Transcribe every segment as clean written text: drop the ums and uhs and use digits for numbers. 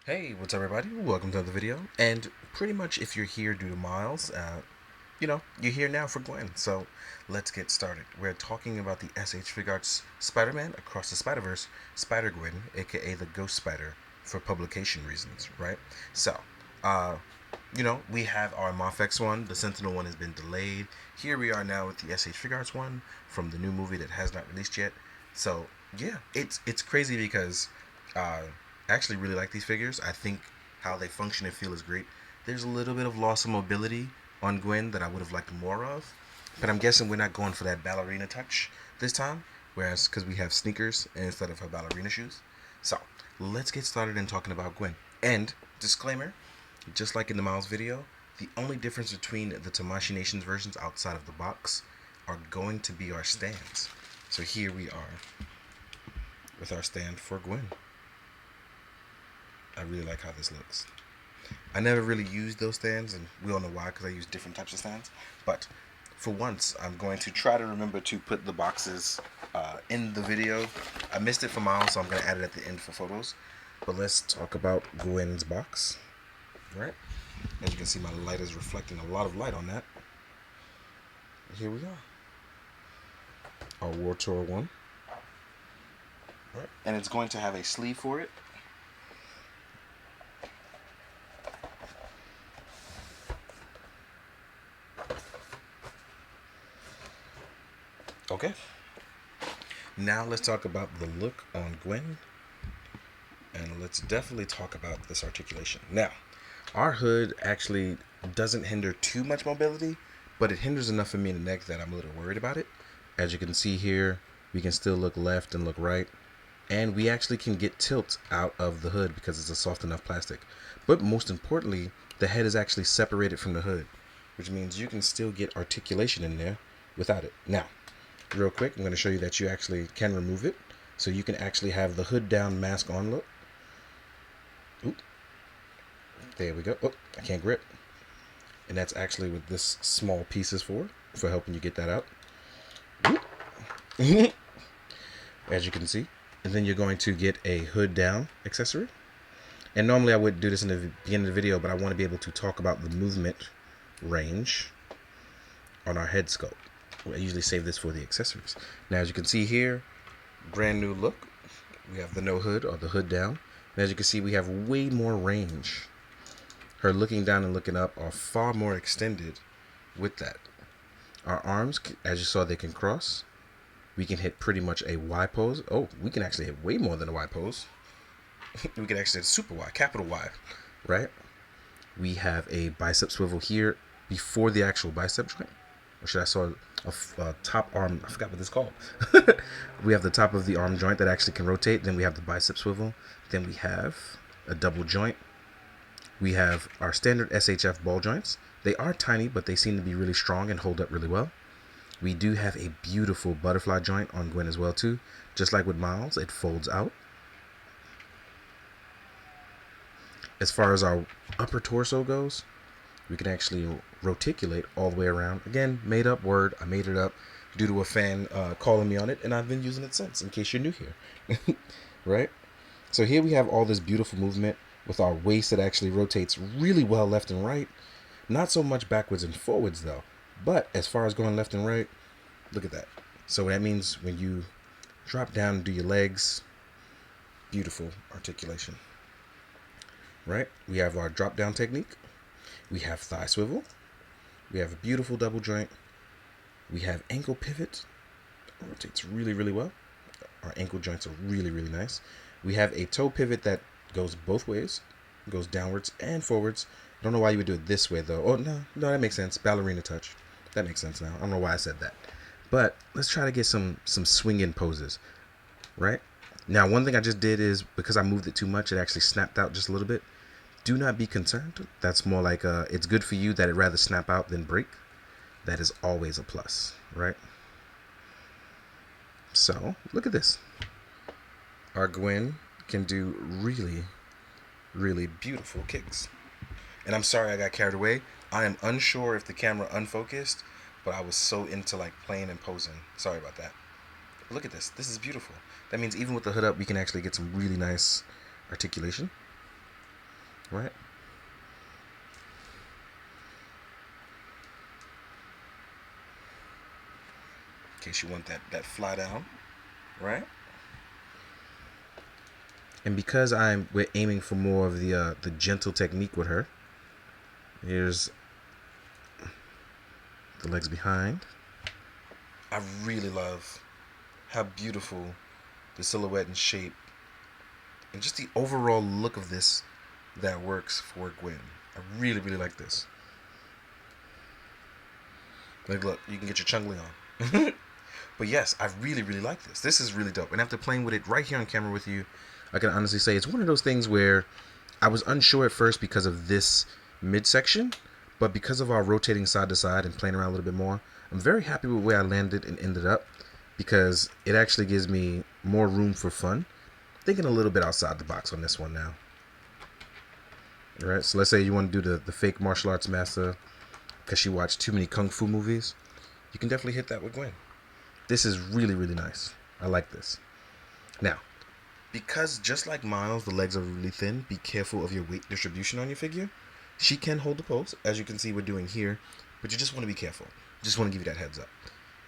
Hey, what's up, everybody? Welcome to the video. And pretty much, if you're here due to Miles, you're here now for Gwen. So let's get started. We're talking about the S.H.Figuarts Spider-Man Across the Spider-Verse, Spider-Gwen, aka the Ghost Spider, for publication reasons, right? So, uh, we have our Mofex one. The Sentinel one has been delayed. Here we are now with the S.H.Figuarts one from the new movie that has not released yet. So yeah, it's crazy because uh, I actually really like these figures. I think how they function and feel is great. There's a little bit of loss of mobility on Gwen that I would have liked more of, but I'm guessing we're not going for that ballerina touch this time. Whereas because we have sneakers instead of her ballerina shoes. So let's get started in talking about Gwen. And disclaimer, just like in the Miles video, the only difference between the Tamashii Nations versions outside of the box are going to be our stands. So here we are with our stand for Gwen. I really like how this looks. I never really used those stands, and we all know why, because I use different types of stands. But for once, I'm going to try to remember to put the boxes in the video. I missed it for Miles, so I'm going to add it at the end for photos. But let's talk about Gwen's box. Right? As you can see, my light is reflecting a lot of light on that. Here we are. Our War Tour 1. Right. And it's going to have a sleeve for it. Okay. Now let's talk about the look on Gwen. And let's definitely talk about this articulation. Now, our hood actually doesn't hinder too much mobility, but it hinders enough for me in the neck that I'm a little worried about it. As you can see here, we can still look left and look right. And we actually can get tilt out of the hood because it's a soft enough plastic. But most importantly, the head is actually separated from the hood, which means you can still get articulation in there without it. Now, real quick, I'm going to show you that you actually can remove it. So you can actually have the hood down, mask on look. Oop. There we go. Oh, I can't grip. And that's actually what this small piece is for helping you get that out. As you can see. And then you're going to get a hood down accessory. And normally I would do this in the beginning of the video, but I want to be able to talk about the movement range on our head sculpt. I usually save this for the accessories. Now, as you can see here, brand new look. We have the no hood or the hood down. And as you can see, we have way more range. Her looking down and looking up are far more extended with that. Our arms, as you saw, they can cross. We can hit pretty much a Y pose. Oh, we can actually hit way more than a Y pose. We can actually hit super Y, capital Y, right? We have a bicep swivel here before the actual bicep joint. Or should I saw a top arm? I forgot what this is called. We have the top of the arm joint that actually can rotate. Then we have the bicep swivel. Then we have a double joint. We have our standard SHF ball joints. They are tiny, but they seem to be really strong and hold up really well. We do have a beautiful butterfly joint on Gwen as well too. Just like with Miles, it folds out. As far as our upper torso goes, we can actually roticulate all the way around. Again, made up word. I made it up due to a fan calling me on it, and I've been using it since, in case you're new here. Right? So here we have all this beautiful movement with our waist that actually rotates really well left and right. Not so much backwards and forwards though. But as far as going left and right, look at that. So that means when you drop down and do your legs, beautiful articulation. Right? We have our drop down technique. We have thigh swivel. We have a beautiful double joint. We have ankle pivot. It rotates really, really well. Our ankle joints are really, really nice. We have a toe pivot that goes both ways. It goes downwards and forwards. I don't know why you would do it this way though. Oh, no, that makes sense. Ballerina touch. That makes sense now. I don't know why I said that. But let's try to get some swinging poses. Right? Now, one thing I just did is, because I moved it too much, it actually snapped out just a little bit. Do not be concerned. That's more like it's good for you that it rather snap out than break. That is always a plus, right? So, look at this. Our Gwen can do really, really beautiful kicks. And I'm sorry I got carried away. I am unsure if the camera unfocused, but I was so into like playing and posing. Sorry about that. Look at this. This is beautiful. That means even with the hood up, we can actually get some really nice articulation. right? In case you want that fly down, right? And because we're aiming for more of the gentle technique with her, here's the legs behind. I really love how beautiful the silhouette and shape and just the overall look of this that works for Gwen. I really, really like this. Like, look, you can get your chungling on. But yes, I really, really like this. This is really dope. And after playing with it right here on camera with you, I can honestly say it's one of those things where I was unsure at first because of this midsection, but because of our rotating side to side and playing around a little bit more, I'm very happy with where I landed and ended up because it actually gives me more room for fun. Thinking a little bit outside the box on this one now. All right, so let's say you want to do the fake martial arts master because she watched too many kung fu movies. You can definitely hit that with Gwen. This is really, really nice. I like this. Now, because just like Miles, the legs are really thin, be careful of your weight distribution on your figure. She can hold the pose, as you can see we're doing here, but you just want to be careful. Just want to give you that heads up.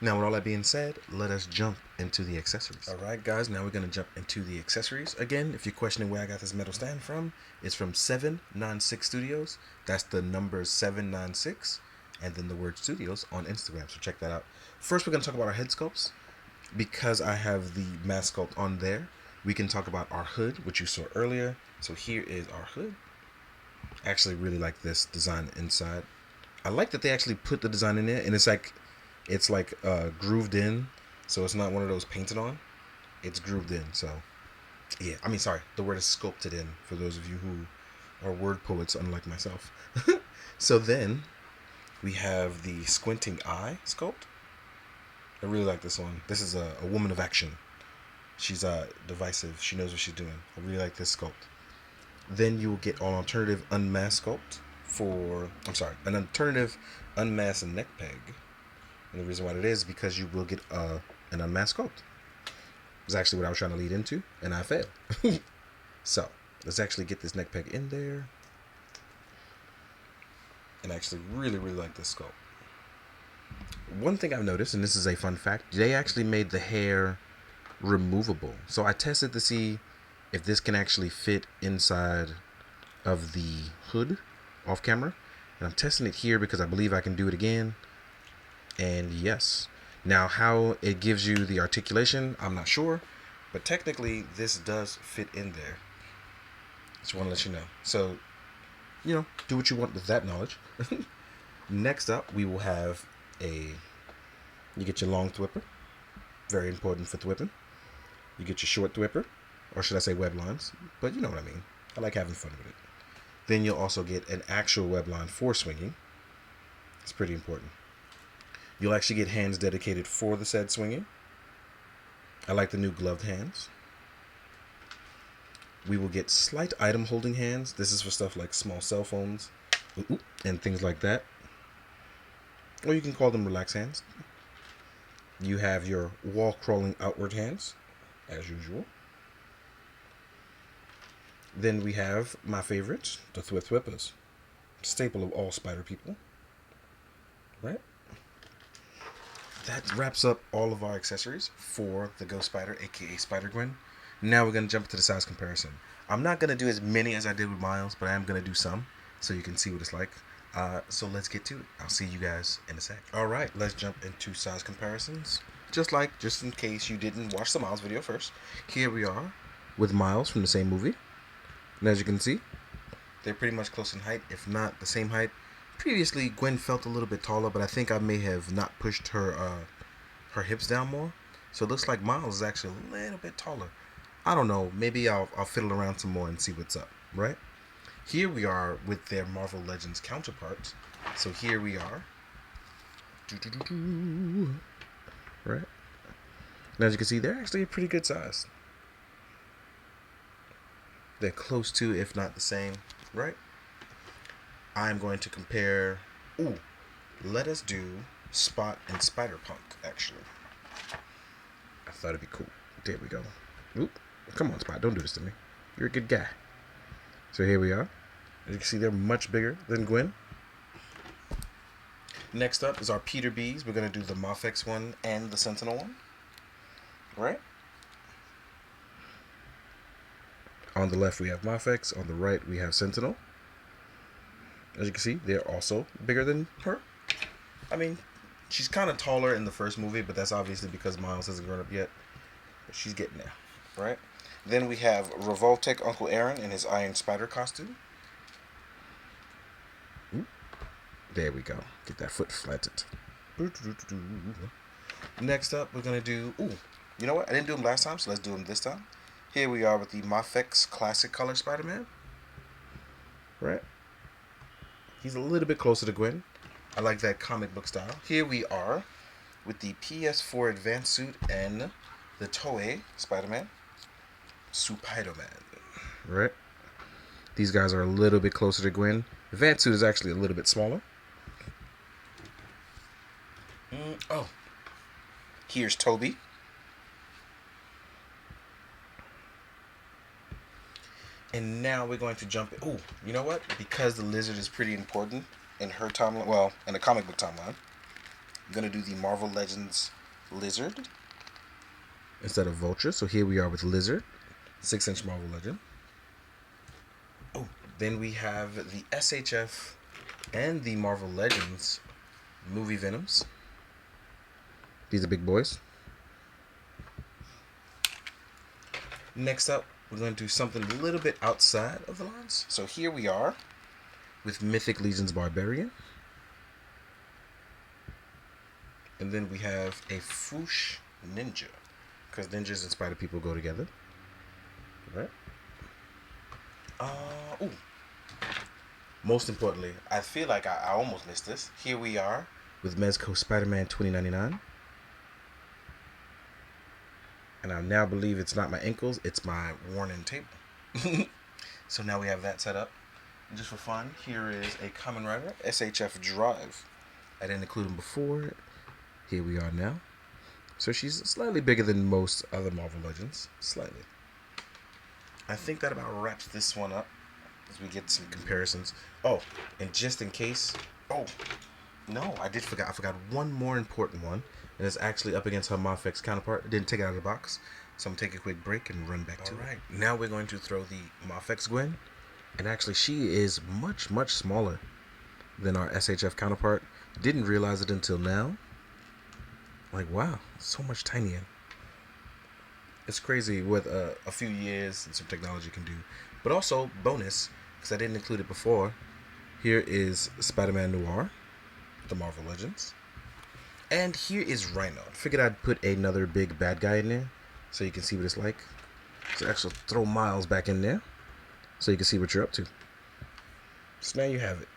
Now, with all that being said, let us jump into the accessories. All right, guys, now we're going to jump into the accessories. Again, if you're questioning where I got this metal stand from, it's from 796 Studios. That's the number 796, and then the word studios on Instagram, so check that out. First, we're going to talk about our head sculpts. Because I have the mask sculpt on there, we can talk about our hood, which you saw earlier. So here is our hood. I actually really like this design inside. I like that they actually put the design in there, and it's like grooved in, so it's not one of those painted on. It's grooved in. So yeah, I mean, sorry, the word is sculpted in for those of you who are word poets, unlike myself. So then we have the squinting eye sculpt. I really like this one. This is a woman of action. She's divisive. She knows what she's doing. I really like this sculpt. Then you will get an alternative unmasked sculpt an alternative unmasked neck peg. And the reason why it is because you will get an unmasked sculpt. It's actually what I was trying to lead into, and I failed. So let's actually get this neck peg in there. And I actually really, really like this sculpt. One thing I've noticed, and this is a fun fact, they actually made the hair removable. So I tested to see if this can actually fit inside of the hood off camera. And I'm testing it here because I believe I can do it again. And yes. Now, how it gives you the articulation, I'm not sure. But technically, this does fit in there. Just want to let you know. So, do what you want with that knowledge. Next up, we will have you get your long thwipper. Very important for thwipping. You get your short thwipper, or should I say web lines, but you know what I mean. I like having fun with it. Then you'll also get an actual web line for swinging. It's pretty important. You'll actually get hands dedicated for the said swinging. I like the new gloved hands. We will get slight item holding hands. This is for stuff like small cell phones and things like that. Or you can call them relaxed hands. You have your wall crawling outward hands, as usual. Then we have my favorite, the thwippers. Staple of all spider people. Right? That wraps up all of our accessories for the Ghost Spider, aka Spider-Gwen. Now we're going to jump to the size comparison. I'm not going to do as many as I did with Miles, but I am going to do some so you can see what it's like. So let's get to it. I'll see you guys in a sec. Alright, let's jump into size comparisons. Just in case you didn't watch the Miles video first, here we are with Miles from the same movie. And as you can see, they're pretty much close in height, if not the same height. Previously, Gwen felt a little bit taller, but I think I may have not pushed her hips down more. So it looks like Miles is actually a little bit taller. I don't know. Maybe I'll fiddle around some more and see what's up, right? Here we are with their Marvel Legends counterparts. So here we are. Right? And as you can see, they're actually a pretty good size. They're close to, if not the same, right? I'm going to compare... let us do Spot and Spider-Punk, actually. I thought it'd be cool. There we go. Come on, Spot. Don't do this to me. You're a good guy. So here we are. As you can see, they're much bigger than Gwen. Next up is our Peter B's. We're going to do the Mafex one and the Sentinel one. Right? On the left, we have Mafex. On the right, we have Sentinel. As you can see, they're also bigger than her. I mean, she's kind of taller in the first movie, but that's obviously because Miles hasn't grown up yet. But she's getting there, right? Then we have Revoltech Uncle Aaron in his Iron Spider costume. Ooh. There we go. Get that foot flattened. Next up, we're going to do... Ooh, you know what? I didn't do him last time, so let's do him this time. Here we are with the Mafex Classic Color Spider-Man. Right? He's a little bit closer to Gwen. I like that comic book style. Here we are with the PS4 Advanced Suit and the Toei Spider-Man. Spider-Man. Right? These guys are a little bit closer to Gwen. The Advanced Suit is actually a little bit smaller. Oh. Here's Toby. And now we're going to jump in. Oh, you know what? Because the Lizard is pretty important in her timeline, well, in the comic book timeline, I'm going to do the Marvel Legends Lizard instead of Vulture. So here we are with Lizard, 6-inch Marvel Legend. Oh, then we have the SHF and the Marvel Legends movie Venoms. These are big boys. Next up, we're going to do something a little bit outside of the lines. So here we are with Mythic Legions Barbarian. And then we have a Foosh Ninja, because ninjas and spider people go together. Right? Ooh. Most importantly, I feel like I almost missed this. Here we are with Mezco Spider-Man 2099. And I now believe it's not my ankles, it's my worn-in table. So now we have that set up. And just for fun, here is a Kamen Rider SHF Drive. I didn't include him before. Here we are now. So she's slightly bigger than most other Marvel Legends. Slightly. I think that about wraps this one up as we get some comparisons. Oh, and just in case... Oh, no, I forgot. I forgot one more important one. And it's actually up against her Mafex counterpart. I didn't take it out of the box. So I'm going to take a quick break and run back to it. Now we're going to throw the Mafex Gwen. And actually, she is much, much smaller than our SHF counterpart. Didn't realize it until now. Like, wow, so much tinier. It's crazy what a few years and some technology can do. But also, bonus, because I didn't include it before, here is Spider-Man Noir, the Marvel Legends. And here is Rhino. I figured I'd put another big bad guy in there so you can see what it's like. So actually throw Miles back in there so you can see what you're up to. So now you have it.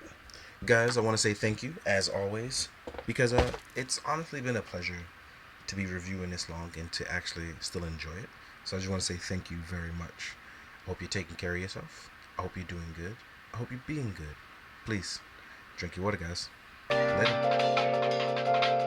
Guys, I want to say thank you, as always, because it's honestly been a pleasure to be reviewing this long and to actually still enjoy it. So I just want to say thank you very much. I hope you're taking care of yourself. I hope you're doing good. I hope you're being good. Please, drink your water, guys. Later.